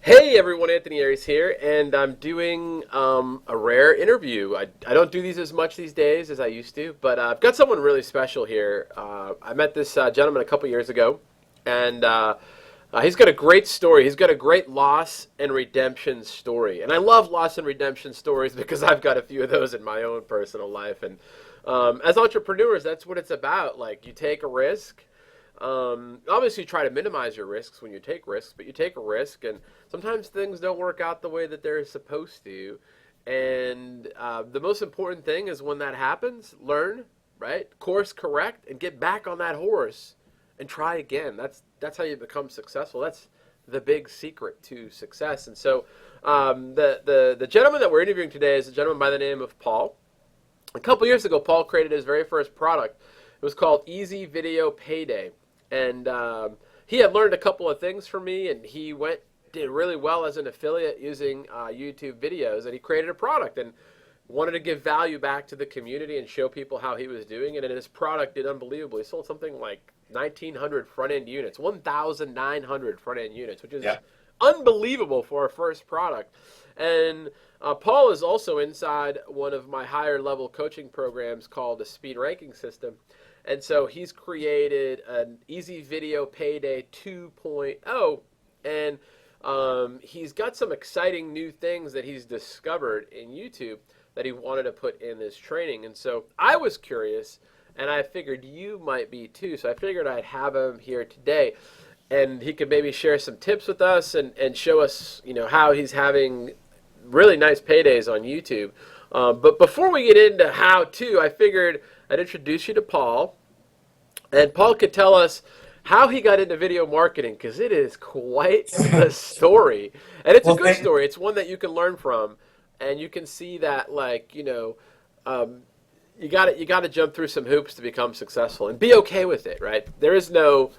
Hey everyone, Anthony Aries here, and I'm doing a rare interview. I don't do these as much these days as I used to, but I've got someone really special here. I met this gentleman a couple years ago, and he's got a great story. He's got a great loss and redemption story, and I love loss and redemption stories because I've got a few of those in my own personal life. And as entrepreneurs, that's what it's about. Like you take a risk. Obviously, you try to minimize your risks when you take risks, but you take a risk, and sometimes things don't work out the way that they're supposed to. And the most important thing is when that happens, learn, right? Course correct, and get back on that horse and try again. That's how you become successful. That's the big secret to success. And so, the gentleman that we're interviewing today is a gentleman by the name of Paul. A couple years ago, Paul created his very first product. It was called Easy Video Payday. And he had learned a couple of things from me, and he did really well as an affiliate using YouTube videos, and he created a product and wanted to give value back to the community and show people how he was doing it. And his product did unbelievably. He sold something like 1,900 front-end units, 1,900 front-end units, which is unbelievable for a first product. And Paul is also inside one of my higher level coaching programs called the Speed Ranking System. And so he's created an Easy Video Payday 2.0, and he's got some exciting new things that he's discovered in YouTube that he wanted to put in this training. And so I was curious, and I figured you might be too, so I figured I'd have him here today, and he could maybe share some tips with us and show us, how he's having really nice paydays on YouTube. But before we get into how to, I figured I'd introduce you to Paul, and Paul could tell us how he got into video marketing, because it is quite a story, and it's a good story. It's one that you can learn from, and you can see that, you got to jump through some hoops to become successful, and be okay with it, right? There is no,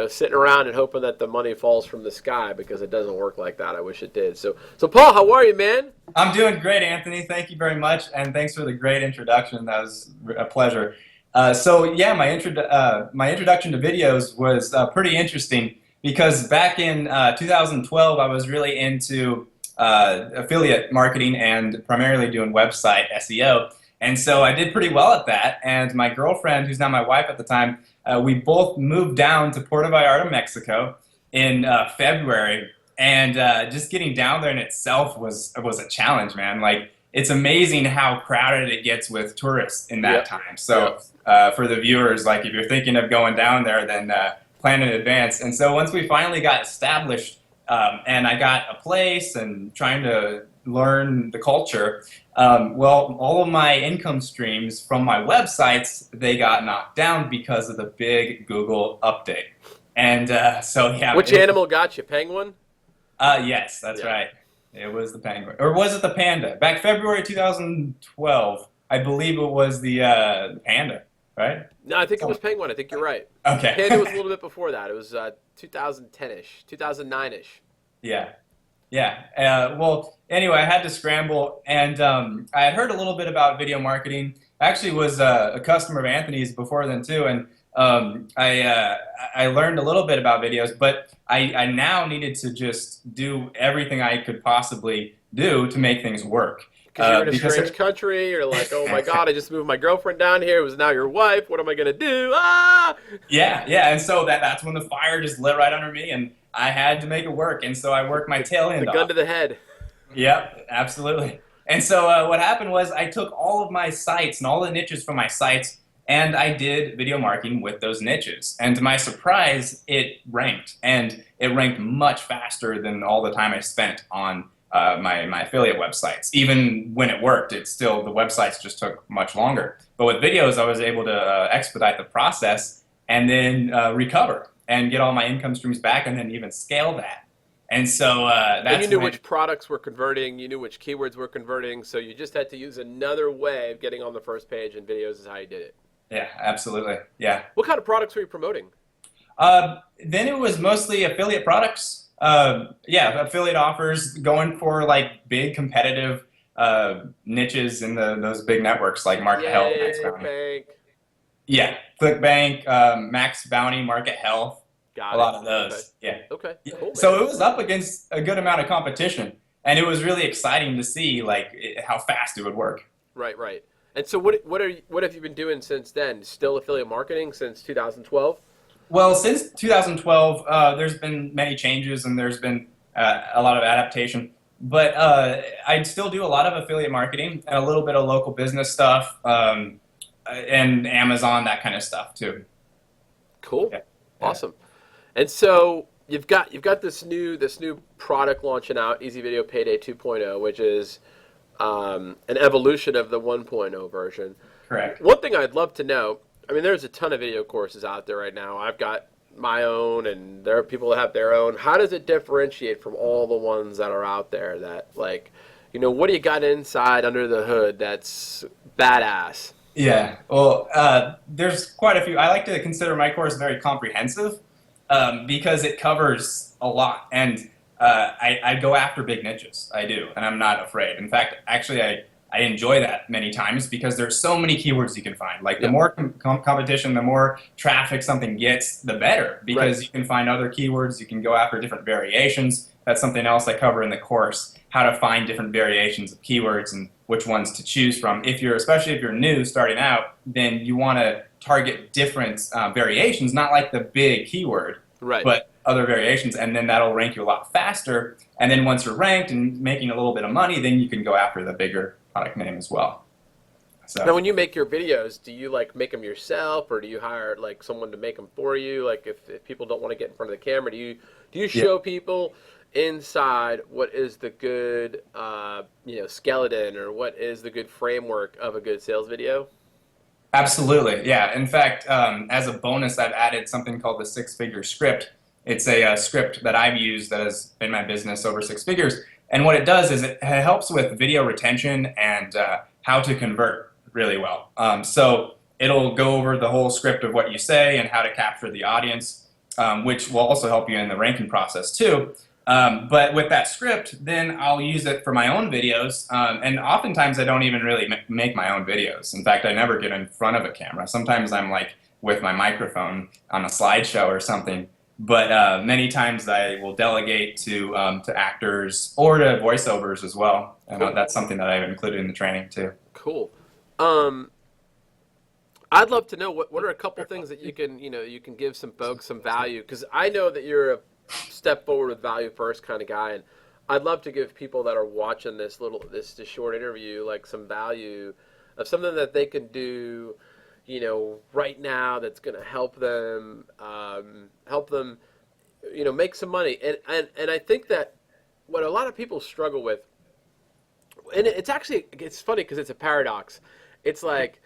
sitting around and hoping that the money falls from the sky, because it doesn't work like that. I wish it did. So Paul, how are you, man? I'm doing great, Anthony. Thank you very much, and thanks for the great introduction. That was a pleasure. My introduction to videos was pretty interesting because back in 2012, I was really into affiliate marketing and primarily doing website SEO. And so I did pretty well at that. And my girlfriend, who's now my wife at the time, we both moved down to Puerto Vallarta, Mexico in February. And just getting down there in itself was a challenge, man. Like, it's amazing how crowded it gets with tourists in that time. So for the viewers, like, if you're thinking of going down there, then plan in advance. And so once we finally got established and I got a place and trying to learn the culture, all of my income streams from my websites, they got knocked down because of the big Google update. And Which animal got you? Penguin? Yes, that's right. It was the penguin. Or was it the panda? Back February 2012, I believe it was the panda, right? No, I think it was penguin. I think you're right. Okay. Panda was a little bit before that. It was 2010-ish, 2009-ish. Yeah. Yeah. Anyway, I had to scramble, and I had heard a little bit about video marketing. I actually was a customer of Anthony's before then, too, and I learned a little bit about videos, but I now needed to just do everything I could possibly do to make things work. Because you're in a strange country, you're like, oh my God, I just moved my girlfriend down here, who's now your wife, what am I going to do? Ah! Yeah, and so that's when the fire just lit right under me, and I had to make it work, and so I worked my tail end off. The gun to the head. Yep, absolutely. And so what happened was I took all of my sites and all the niches from my sites, and I did video marketing with those niches. And to my surprise, it ranked. And it ranked much faster than all the time I spent on my affiliate websites. Even when it worked, the websites just took much longer. But with videos, I was able to expedite the process and then recover and get all my income streams back and then even scale that. And so and you knew which products were converting, you knew which keywords were converting, so you just had to use another way of getting on the first page, and videos is how you did it. Yeah, absolutely. Yeah. What kind of products were you promoting? Then it was mostly affiliate products. Affiliate offers, going for like big competitive niches in those big networks like Market Health, Max Bounty. Bank. Yeah, ClickBank, Max Bounty, Market Health. a Got it. lot of Okay. those. Yeah. Okay. Yeah. Cool, So man. it was up against a good amount of competition, and it was really exciting to see like how fast it would work. Right, right. And so what have you been doing since then? Still affiliate marketing since 2012? Well, since 2012, there's been many changes and there's been a lot of adaptation. But I still do a lot of affiliate marketing and a little bit of local business stuff, and Amazon, that kind of stuff too. Cool. Yeah. Yeah. Awesome. And so you've got this new product launching out, Easy Video Payday 2.0, which is an evolution of the 1.0 version. Correct. One thing I'd love to know, I mean, there's a ton of video courses out there right now. I've got my own, and there are people that have their own. How does it differentiate from all the ones that are out there that, like, what do you got inside under the hood that's badass? Yeah, well, there's quite a few. I like to consider my course very comprehensive because it covers a lot, and I go after big niches. I do, and I'm not afraid. In fact, actually, I enjoy that many times because there's so many keywords you can find. Like the Yeah. more competition, the more traffic something gets, the better Right. because you can find other keywords. You can go after different variations. That's something else I cover in the course, how to find different variations of keywords and which ones to choose from. Especially if you're new, starting out, then you want to target different variations, not like the big keyword, Right. but other variations, and then that'll rank you a lot faster. And then once you're ranked and making a little bit of money, then you can go after the bigger product name as well. Now, So when you make your videos, do you like make them yourself, or do you hire like someone to make them for you? Like if people don't want to get in front of the camera, do you yeah, show people inside what is the good skeleton, or what is the good framework of a good sales video? absolutely. Yeah. In fact, as a bonus, I've added something called the six-figure script. It's a script that I've used that has been my business over six figures. And what it does is it helps with video retention and how to convert really well. So it'll go over the whole script of what you say and how to capture the audience, which will also help you in the ranking process too. But with that script, then I'll use it for my own videos. And oftentimes I don't even really make my own videos. In fact, I never get in front of a camera. Sometimes I'm like with my microphone on a slideshow or something. But many times I will delegate to actors or to voiceovers as well. And Cool. that's something that I've included in the training too. Cool. Um, I'd love to know what are a couple things that you can give some folks some value, because I know that you're a step forward with value first kind of guy, and I'd love to give people that are watching this short interview like some value of something that they can do, right now that's going to help them, make some money. And I think that what a lot of people struggle with, and it's funny because it's a paradox. It's like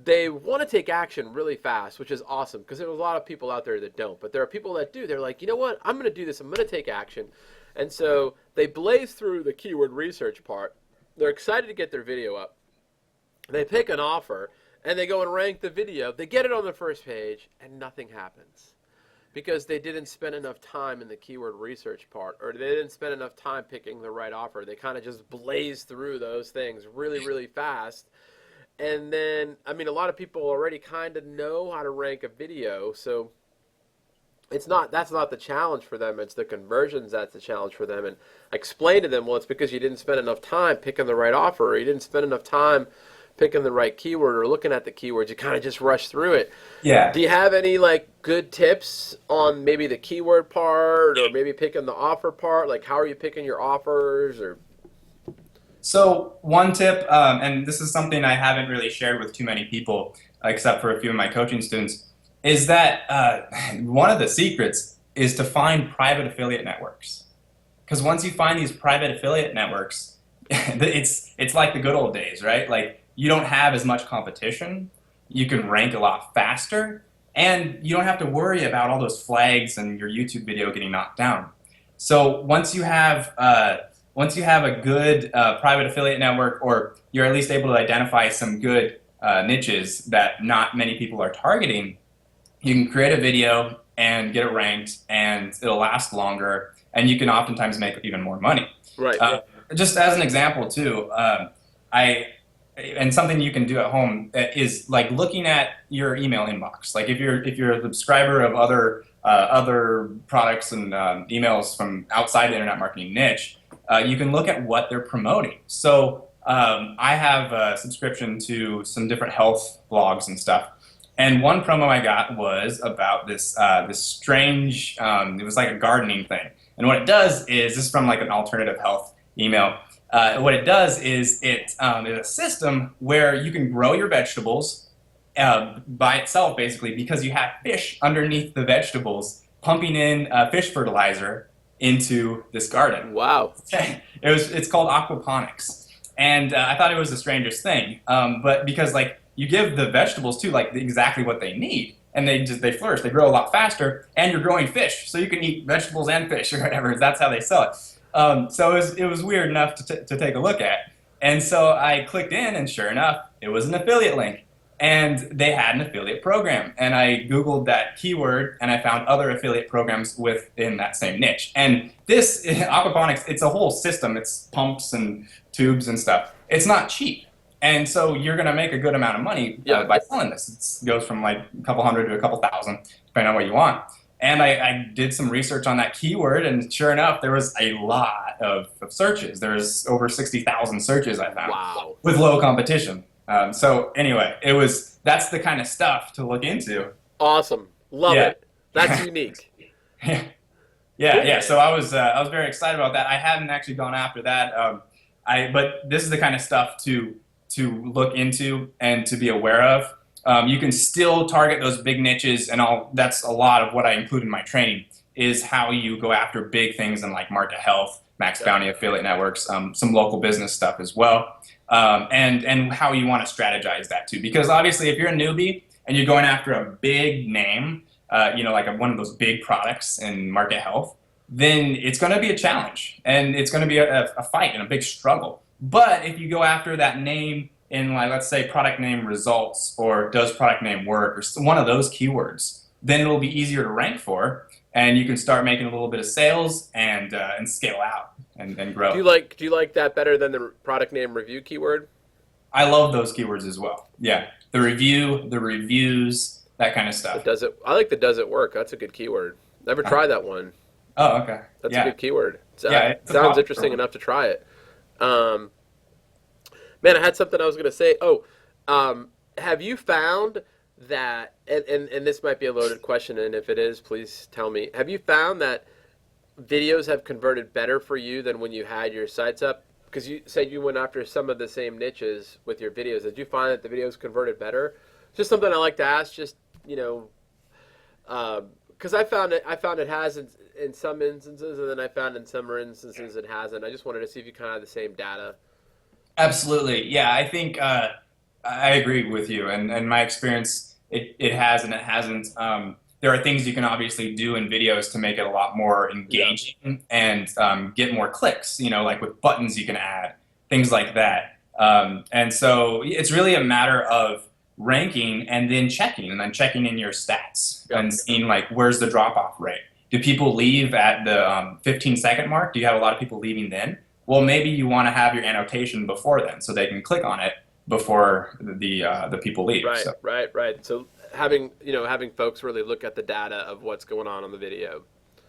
they want to take action really fast, which is awesome because there's a lot of people out there that don't. But there are people that do. They're like, you know what? I'm going to do this. I'm going to take action. And so they blaze through the keyword research part. They're excited to get their video up. They pick an offer and they go and rank the video. They get it on the first page and nothing happens because they didn't spend enough time in the keyword research part, or they didn't spend enough time picking the right offer. They kind of just blaze through those things really, really fast. And then, I mean, a lot of people already kind of know how to rank a video, so that's not the challenge for them. It's the conversions that's the challenge for them. And I explain to them, well, it's because you didn't spend enough time picking the right offer, or you didn't spend enough time picking the right keyword or looking at the keywords. You kind of just rush through it. Yeah. Do you have any like good tips on maybe the keyword part, or maybe picking the offer part? Like, how are you picking your offers? Or So one tip, and this is something I haven't really shared with too many people, except for a few of my coaching students, is that one of the secrets is to find private affiliate networks. Because once you find these private affiliate networks, it's like the good old days, right? Like you don't have as much competition, you can rank a lot faster, and you don't have to worry about all those flags and your YouTube video getting knocked down. So once you have a good private affiliate network, or you're at least able to identify some good niches that not many people are targeting, you can create a video and get it ranked, and it'll last longer, and you can oftentimes make even more money. right, Just as an example, too, and something you can do at home is like looking at your email inbox. Like if you're a subscriber of other other products and emails from outside the internet marketing niche, you can look at what they're promoting. So I have a subscription to some different health blogs and stuff. And one promo I got was about this strange. It was like a gardening thing. And what it does is this is from like an alternative health email. What it does is it's a system where you can grow your vegetables by itself, basically, because you have fish underneath the vegetables pumping in fish fertilizer into this garden. Wow. It's called aquaponics, and I thought it was the strangest thing. But because like you give the vegetables too like exactly what they need, and they flourish, they grow a lot faster, and you're growing fish, so you can eat vegetables and fish or whatever. That's how they sell it. So it was weird enough to take a look at, and so I clicked in, and sure enough, it was an affiliate link. And they had an affiliate program. And I Googled that keyword and I found other affiliate programs within that same niche. And this, aquaponics, it's a whole system. It's pumps and tubes and stuff. It's not cheap. And so you're going to make a good amount of money by selling this. It goes from like a couple hundred to a couple thousand, depending on what you want. And I did some research on that keyword, and sure enough, there was a lot of searches. There's over 60,000 searches I found. Wow. With low competition. So anyway, that's the kind of stuff to look into. Awesome. Love it. That's unique. Yeah, yeah. So I was very excited about that. I hadn't actually gone after that. But this is the kind of stuff to look into and to be aware of. You can still target those big niches, and that's a lot of what I include in my training is how you go after big things in like market health, Max Bounty affiliate networks, some local business stuff as well. And how you want to strategize that too. Because obviously if you're a newbie and you're going after a big name, like one of those big products in market health, then it's going to be a challenge and it's going to be a fight and a big struggle. But if you go after that name in like, let's say product name results or does product name work or one of those keywords, then it'll be easier to rank for and you can start making a little bit of sales and scale out. And grow. Do you like that better than the product name review keyword? I love those keywords as well. Yeah, the review, the reviews, that kind of stuff. I like the does it work. That's a good keyword. Never tried that one. Oh, okay. That's a good keyword. It sounds interesting enough to try it. Man, I had something I was going to say. Have you found that? And this might be a loaded question, and if it is, please tell me. Have you found that videos have converted better for you than when you had your sites up? Because you said you went after some of the same niches with your videos. Did you find that the videos converted better? Just something I like to ask. Just because I found it has in some instances, and then I found in some instances it hasn't. I just wanted to see if you kind of had the same data. Absolutely. Yeah, I think I agree with you. And my experience, it has and it hasn't. There are things you can obviously do in videos to make it a lot more engaging and get more clicks, like with buttons you can add, things like that. And so it's really a matter of ranking and then checking in your stats and seeing like where's the drop-off rate. Do people leave at the 15-second mark? Do you have a lot of people leaving then? Well, maybe you want to have your annotation before then so they can click on it before the people leave. Right, so. right. So having folks really look at the data of what's going on the video.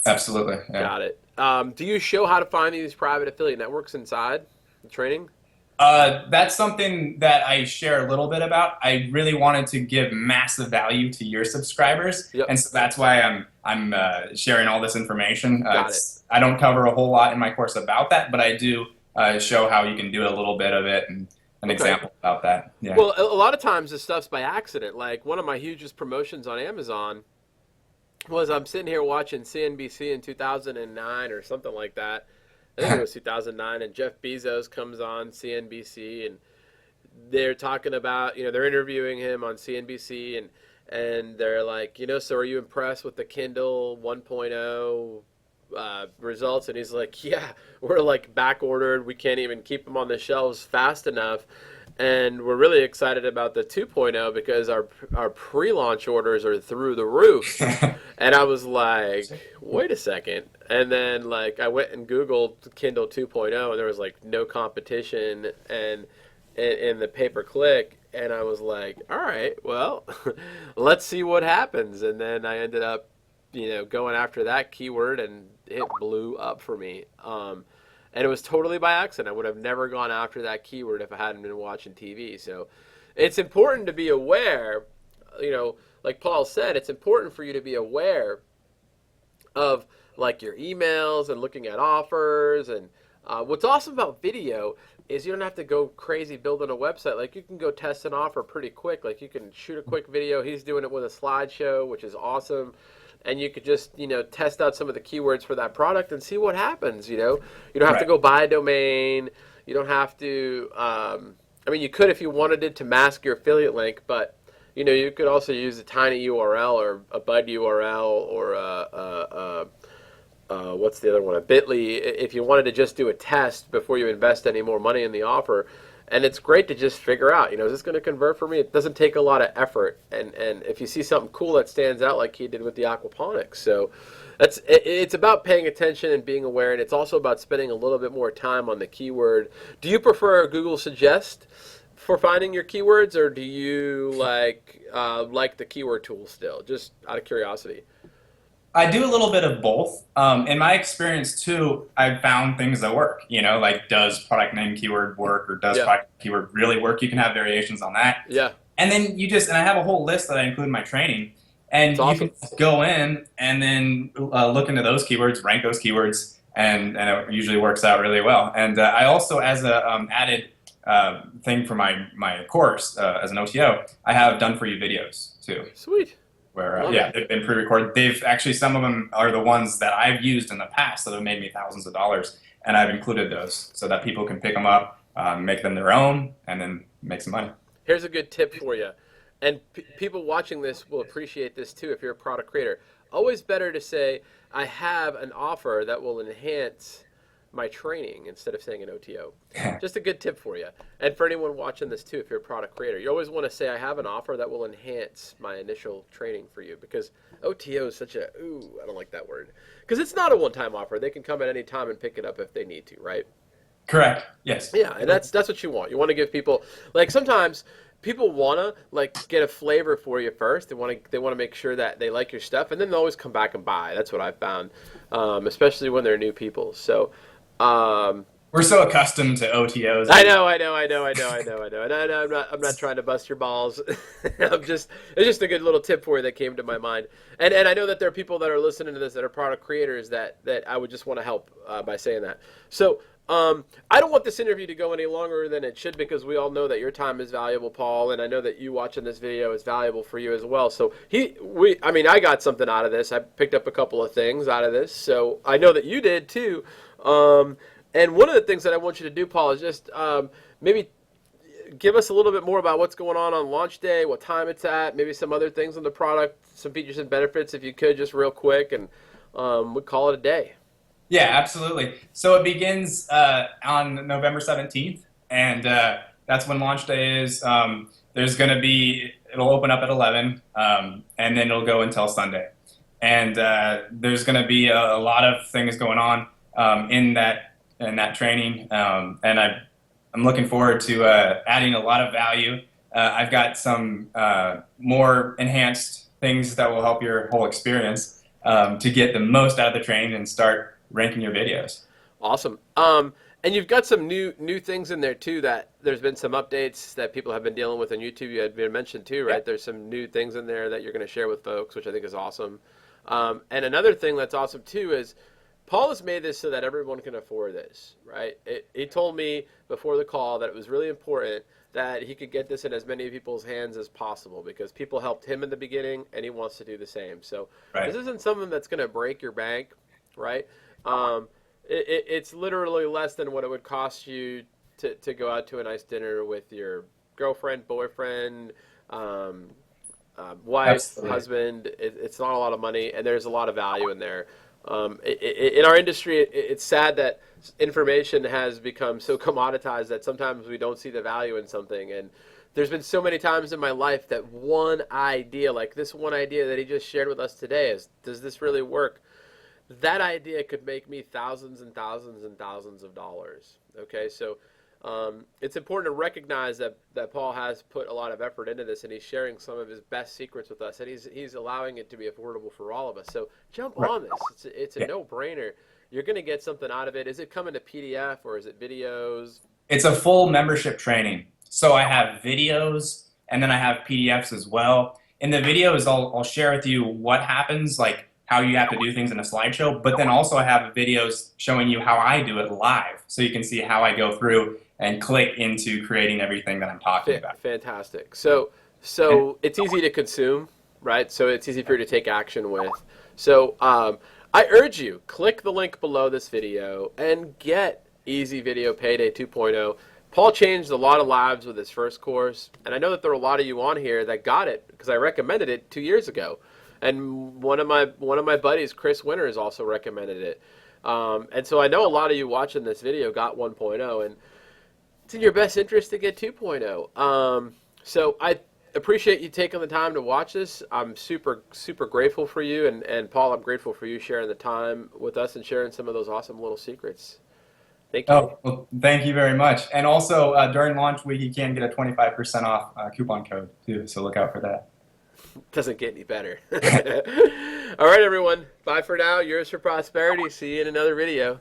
Absolutely. Yeah. Got it. Do you show how to find these private affiliate networks inside the training? That's something that I share a little bit about. I really wanted to give massive value to your subscribers, and so that's why I'm sharing all this information. Got it. I don't cover a whole lot in my course about that, but I do show how you can do a little bit of it and an example about that. Yeah. Well, a lot of times this stuff's by accident. Like one of my hugest promotions on Amazon was I'm sitting here watching CNBC in 2009 or something like that. I think it was 2009, and Jeff Bezos comes on CNBC, and they're talking about, they're interviewing him on CNBC, and they're like, so are you impressed with the Kindle 1.0 results? And he's like, yeah, we're like back ordered. We can't even keep them on the shelves fast enough. And we're really excited about the 2.0 because our pre-launch orders are through the roof. And I was like, wait a second. And then like I went and Googled Kindle 2.0 and there was like no competition and in the pay-per-click. And I was like, all right, well, let's see what happens. And then I ended up going after that keyword, and it blew up for me. And it was totally by accident. I would have never gone after that keyword if I hadn't been watching TV. So it's important to be aware, like Paul said, it's important for you to be aware of like your emails and looking at offers. And what's awesome about video is you don't have to go crazy building a website. Like you can go test an offer pretty quick. Like you can shoot a quick video. He's doing it with a slideshow, which is awesome. And you could just, test out some of the keywords for that product and see what happens. You don't have to Right. go buy a domain. You don't have to, I mean, you could if you wanted it to mask your affiliate link, but you could also use a tiny URL or a bud URL or what's the other one? A Bitly. If you wanted to just do a test before you invest any more money in the offer, and it's great to just figure out, is this going to convert for me? It doesn't take a lot of effort, and if you see something cool that stands out, like he did with the aquaponics, so it's about paying attention and being aware, and it's also about spending a little bit more time on the keyword. Do you prefer Google Suggest for finding your keywords, or do you like the keyword tool still? Just out of curiosity. I do a little bit of both. In my experience too, I've found things that work. Like does product name keyword work, or does Yeah, product keyword really work? You can have variations on that. yeah, And then and I have a whole list that I include in my training. it's And you awesome. can just go in and then look into those keywords, rank those keywords, and it usually works out really well. And I also, as a added thing for my course as an OTO, I have done for you videos too, Sweet. where Love it. yeah, they've been pre-recorded. They've actually, some of them are the ones that I've used in the past that have made me thousands of dollars, and I've included those so that people can pick them up, make them their own, and then make some money. Here's a good tip for you. And people watching this will appreciate this too if you're a product creator. Always better to say, I have an offer that will enhance my training instead of saying an OTO. Just a good tip for you. And for anyone watching this too, if you're a product creator, you always want to say, I have an offer that will enhance my initial training for you, because OTO is such I don't like that word. Because it's not a one-time offer. They can come at any time and pick it up if they need to, right? Correct. Yes. Yeah, and that's what you want. You want to give people, like, sometimes people want to get a flavor for you first. They want to make sure that they like your stuff, and then they'll always come back and buy. That's what I've found, especially when they're new people. So, We're so accustomed to OTOs. And I'm not trying to bust your balls. It's just a good little tip for you that came to my mind. And I know that there are people that are listening to this that are product creators that I would just want to help by saying that. So I don't want this interview to go any longer than it should, because we all know that your time is valuable, Paul, and I know that you watching this video is valuable for you as well. So I got something out of this. I picked up a couple of things out of this, so I know that you did too. And one of the things that I want you to do, Paul, is just maybe give us a little bit more about what's going on launch day, what time it's at, maybe some other things on the product, some features and benefits, if you could, just real quick, and we'll call it a day. Yeah, absolutely. So it begins on November 17th, and that's when launch day is. It'll open up at 11, and then it'll go until Sunday. And there's going to be a lot of things going on in that training, and I'm looking forward to adding a lot of value. I've got some more enhanced things that will help your whole experience to get the most out of the training and start ranking your videos. Awesome. And you've got some new things in there too, that there's been some updates that people have been dealing with on YouTube. You had been mentioned too, right? Yeah. There's some new things in there that you're going to share with folks, which I think is awesome. And another thing that's awesome too is Paul has made this so that everyone can afford this, right? He told me before the call that it was really important that he could get this in as many people's hands as possible, because people helped him in the beginning and he wants to do the same. So this Right. isn't something that's going to break your bank, right? It's literally less than what it would cost you to go out to a nice dinner with your girlfriend, boyfriend, wife, Absolutely. husband. It's not a lot of money, and there's a lot of value in there. In our industry, it's sad that information has become so commoditized that sometimes we don't see the value in something. And there's been so many times in my life that one idea, like this one idea that he just shared with us today, is, does this really work? That idea could make me thousands and thousands and thousands of dollars. Okay, so It's important to recognize that Paul has put a lot of effort into this, and he's sharing some of his best secrets with us, and he's allowing it to be affordable for all of us. So jump Right. on this. It's a Yeah. no-brainer. You're going to get something out of it. Is it coming to PDF or is it videos? It's a full membership training. So I have videos and then I have PDFs as well. In the videos, I'll share with you what happens, like how you have to do things in a slideshow, but then also I have videos showing you how I do it live. So you can see how I go through and click into creating everything that I'm talking about. Fantastic. So it's easy to consume, right? So it's easy for you to take action with. So I urge you, click the link below this video and get Easy Video Payday 2.0. Paul changed a lot of lives with his first course, and I know that there are a lot of you on here that got it because I recommended it 2 years ago. And one of my buddies, Chris Winter, has also recommended it. And so I know a lot of you watching this video got 1.0, and it's in your best interest to get 2.0. So I appreciate you taking the time to watch this. I'm super, super grateful for you. And Paul, I'm grateful for you sharing the time with us and sharing some of those awesome little secrets. Thank you. Oh, well, thank you very much. And also during launch week, you can get a 25% off coupon code too. So look out for that. Doesn't get any better. All right, everyone. Bye for now. Yours for prosperity. See you in another video.